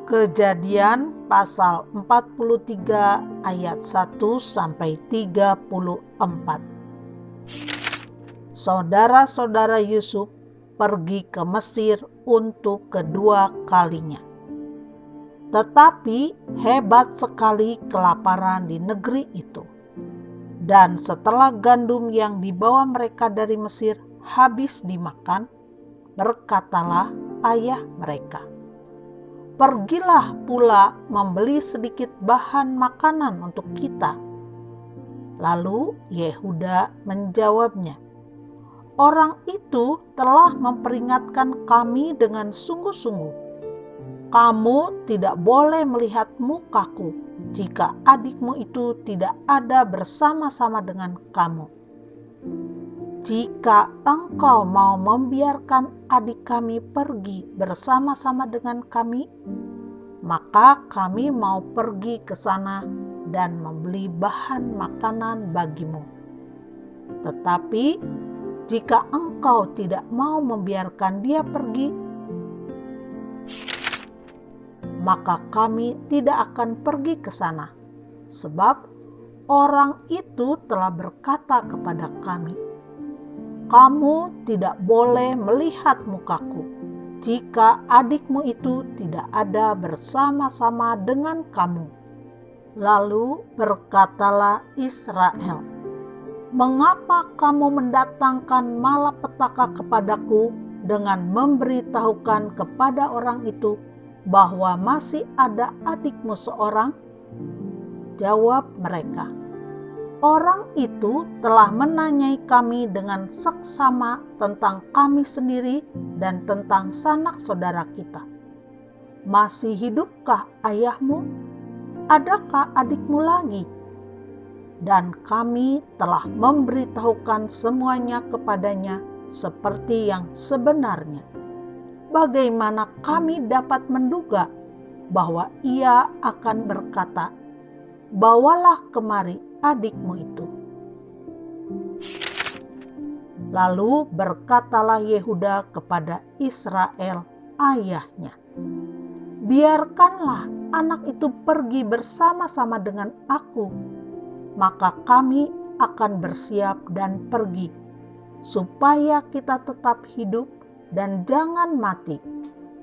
Kejadian pasal 43 ayat 1 sampai 34. Saudara-saudara Yusuf pergi ke Mesir untuk kedua kalinya. Tetapi hebat sekali kelaparan di negeri itu. Dan setelah gandum yang dibawa mereka dari Mesir habis dimakan, berkatalah ayah mereka, "Pergilah pula membeli sedikit bahan makanan untuk kita." Lalu Yehuda menjawabnya, "Orang itu telah memperingatkan kami dengan sungguh-sungguh. Kamu tidak boleh melihat mukaku jika adikmu itu tidak ada bersama-sama dengan kamu. Jika engkau mau membiarkan adik kami pergi bersama-sama dengan kami, maka kami mau pergi ke sana dan membeli bahan makanan bagimu. Tetapi jika engkau tidak mau membiarkan dia pergi, maka kami tidak akan pergi ke sana, sebab orang itu telah berkata kepada kami, 'Kamu tidak boleh melihat mukaku jika adikmu itu tidak ada bersama-sama dengan kamu.' Lalu berkatalah Israel, 'Mengapa kamu mendatangkan malapetaka kepadaku dengan memberitahukan kepada orang itu bahwa masih ada adikmu seorang?' Jawab mereka, 'Orang itu telah menanyai kami dengan seksama tentang kami sendiri dan tentang sanak saudara kita. Masih hidupkah ayahmu? Adakah adikmu lagi?' Dan kami telah memberitahukan semuanya kepadanya seperti yang sebenarnya. Bagaimana kami dapat menduga bahwa ia akan berkata, 'Bawalah kemari adikmu itu?' Lalu berkatalah Yehuda kepada Israel ayahnya, 'Biarkanlah anak itu pergi bersama-sama dengan aku, maka kami akan bersiap dan pergi, supaya kita tetap hidup dan jangan mati,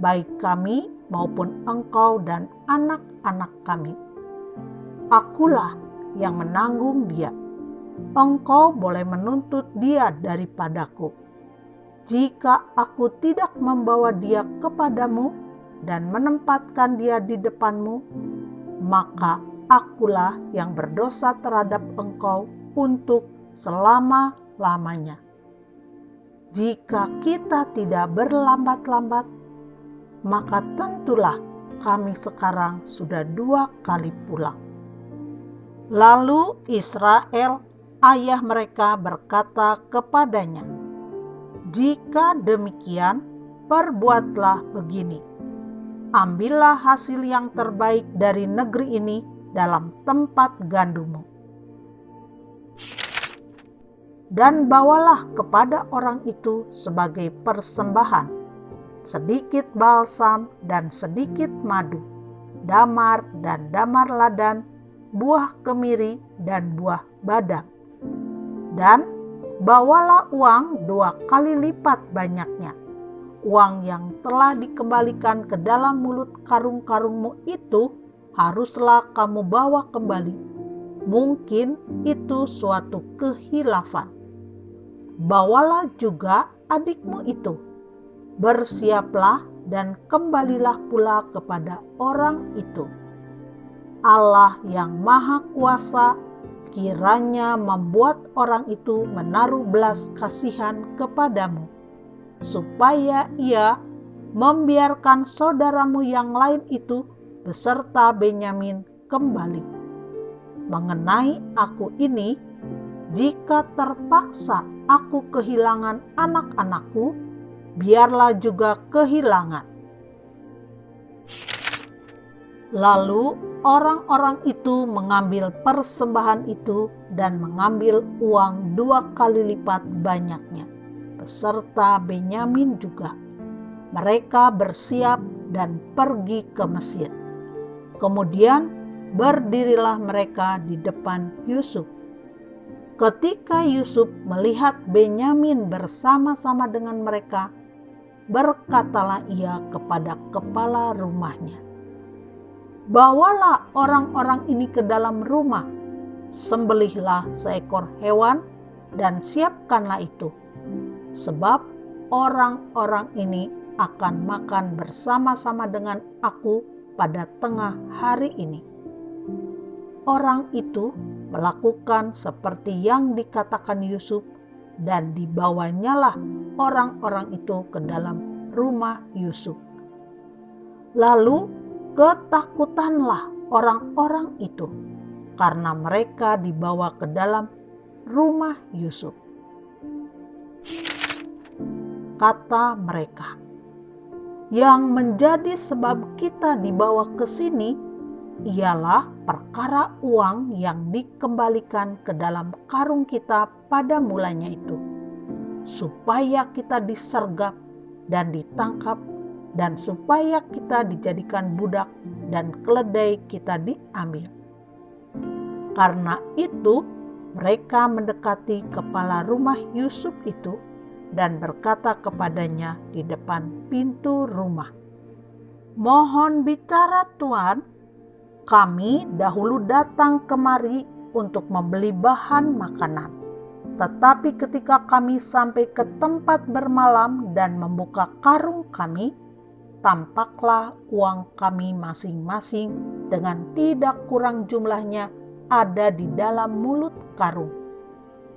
baik kami maupun engkau dan anak-anak kami. Akulah yang menanggung dia. Engkau boleh menuntut dia daripadaku. Jika aku tidak membawa dia kepadamu dan menempatkan dia di depanmu, maka akulah yang berdosa terhadap engkau untuk selama-lamanya. Jika kita tidak berlambat-lambat, maka tentulah kami sekarang sudah 2 kali pulang." Lalu Israel, ayah mereka, berkata kepadanya, "Jika demikian, perbuatlah begini. Ambillah hasil yang terbaik dari negeri ini dalam tempat gandummu, dan bawalah kepada orang itu sebagai persembahan sedikit balsam dan sedikit madu, damar dan damar ladan, buah kemiri dan buah badam. Dan bawalah uang 2 kali lipat banyaknya. Uang yang telah dikembalikan ke dalam mulut karung-karungmu itu haruslah kamu bawa kembali. Mungkin itu suatu kehilafan. Bawalah juga adikmu itu. Bersiaplah dan kembalilah pula kepada orang itu. Allah yang Maha Kuasa kiranya membuat orang itu menaruh belas kasihan kepadamu, supaya ia membiarkan saudaramu yang lain itu beserta Benyamin kembali. Mengenai aku ini, jika terpaksa aku kehilangan anak-anakku, biarlah juga kehilangan." Lalu orang-orang itu mengambil persembahan itu dan mengambil uang 2 kali lipat banyaknya, beserta Benyamin juga. Mereka bersiap dan pergi ke Mesir. Kemudian berdirilah mereka di depan Yusuf. Ketika Yusuf melihat Benyamin bersama-sama dengan mereka, berkatalah ia kepada kepala rumahnya, "Bawalah orang-orang ini ke dalam rumah, sembelihlah seekor hewan dan siapkanlah itu, sebab orang-orang ini akan makan bersama-sama dengan aku pada tengah hari ini." Orang itu melakukan seperti yang dikatakan Yusuf, dan dibawanyalah orang-orang itu ke dalam rumah Yusuf. Lalu ketakutanlah orang-orang itu karena mereka dibawa ke dalam rumah Yusuf. Kata mereka, "Yang menjadi sebab kita dibawa ke sini ialah perkara uang yang dikembalikan ke dalam karung kita pada mulanya itu, supaya kita disergap dan ditangkap, dan supaya kita dijadikan budak dan keledai kita diambil." Karena itu mereka mendekati kepala rumah Yusuf itu dan berkata kepadanya di depan pintu rumah, "Mohon bicara Tuan, kami dahulu datang kemari untuk membeli bahan makanan. Tetapi ketika kami sampai ke tempat bermalam dan membuka karung kami, tampaklah uang kami masing-masing dengan tidak kurang jumlahnya ada di dalam mulut karung.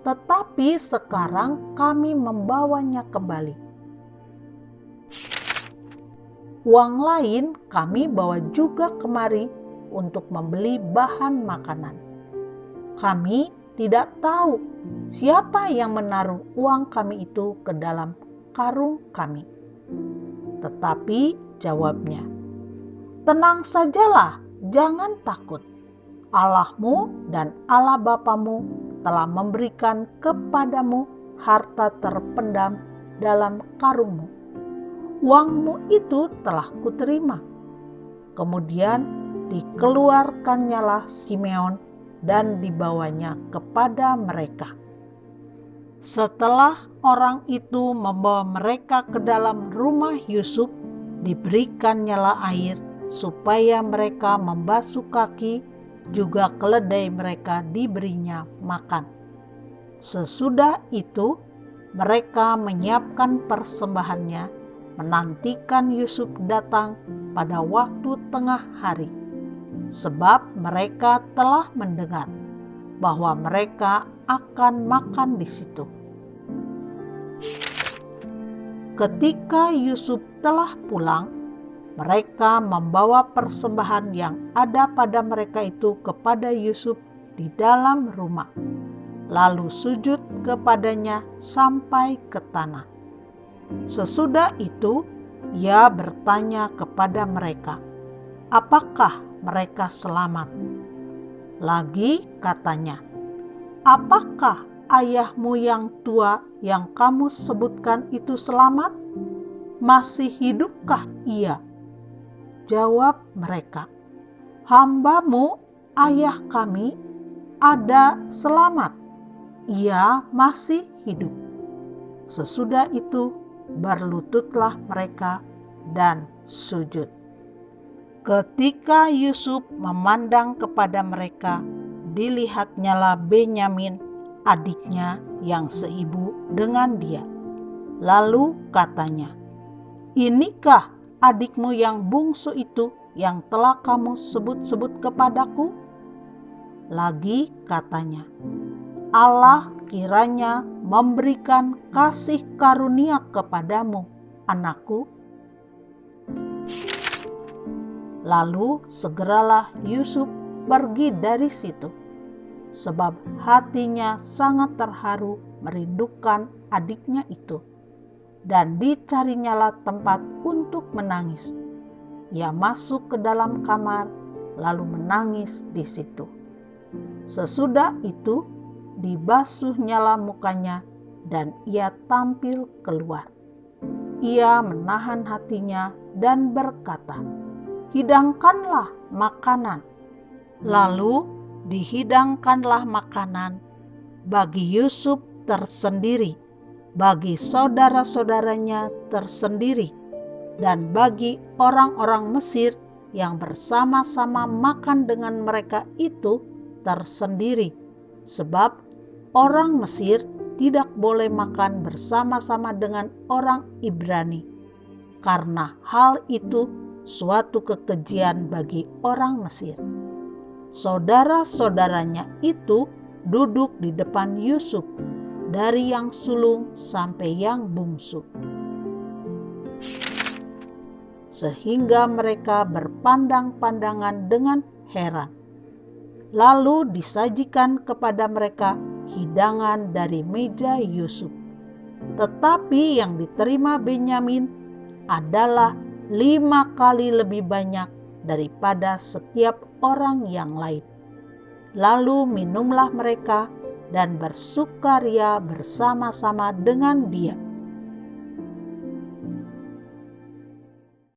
Tetapi sekarang kami membawanya kembali. Uang lain kami bawa juga kemari untuk membeli bahan makanan. Kami tidak tahu siapa yang menaruh uang kami itu ke dalam karung kami." Tetapi jawabnya, "Tenang sajalah, jangan takut. Allahmu dan Allah Bapamu telah memberikan kepadamu harta terpendam dalam karungmu. Uangmu itu telah kuterima." Kemudian dikeluarkannyalah Simeon dan dibawanya kepada mereka. Setelah orang itu membawa mereka ke dalam rumah Yusuf, diberikannya air supaya mereka membasuh kaki, juga keledai mereka diberinya makan. Sesudah itu mereka menyiapkan persembahannya, menantikan Yusuf datang pada waktu tengah hari, sebab mereka telah mendengar bahwa mereka akan makan di situ. Ketika Yusuf telah pulang, mereka membawa persembahan yang ada pada mereka itu kepada Yusuf di dalam rumah, lalu sujud kepadanya sampai ke tanah. Sesudah itu ia bertanya kepada mereka, apakah mereka selamat? Lagi katanya, "Apakah ayahmu yang tua yang kamu sebutkan itu selamat? Masih hidupkah ia?" Jawab mereka, "Hambamu, ayah kami, ada selamat. Ia masih hidup." Sesudah itu berlututlah mereka dan sujud. Ketika Yusuf memandang kepada mereka, dilihatnyalah Benyamin, adiknya yang seibu dengan dia. Lalu katanya, "Inikah adikmu yang bungsu itu yang telah kamu sebut-sebut kepadaku?" Lagi katanya, "Allah kiranya memberikan kasih karunia kepadamu, anakku." Lalu segeralah Yusuf pergi dari situ, sebab hatinya sangat terharu merindukan adiknya itu, dan dicarinyalah tempat untuk menangis. Ia masuk ke dalam kamar lalu menangis di situ. Sesudah itu dibasuhnyalah mukanya dan ia tampil keluar. Ia menahan hatinya dan berkata, "Hidangkanlah makanan." Lalu dihidangkanlah makanan bagi Yusuf tersendiri, bagi saudara-saudaranya tersendiri, dan bagi orang-orang Mesir yang bersama-sama makan dengan mereka itu tersendiri, sebab orang Mesir tidak boleh makan bersama-sama dengan orang Ibrani, karena hal itu suatu kekejian bagi orang Mesir. Saudara-saudaranya itu duduk di depan Yusuf, dari yang sulung sampai yang bungsu, sehingga mereka berpandang-pandangan dengan heran. Lalu disajikan kepada mereka hidangan dari meja Yusuf. Tetapi yang diterima Benyamin adalah 5 kali lebih banyak daripada setiap orang yang lain. Lalu minumlah mereka dan bersukaria bersama-sama dengan dia.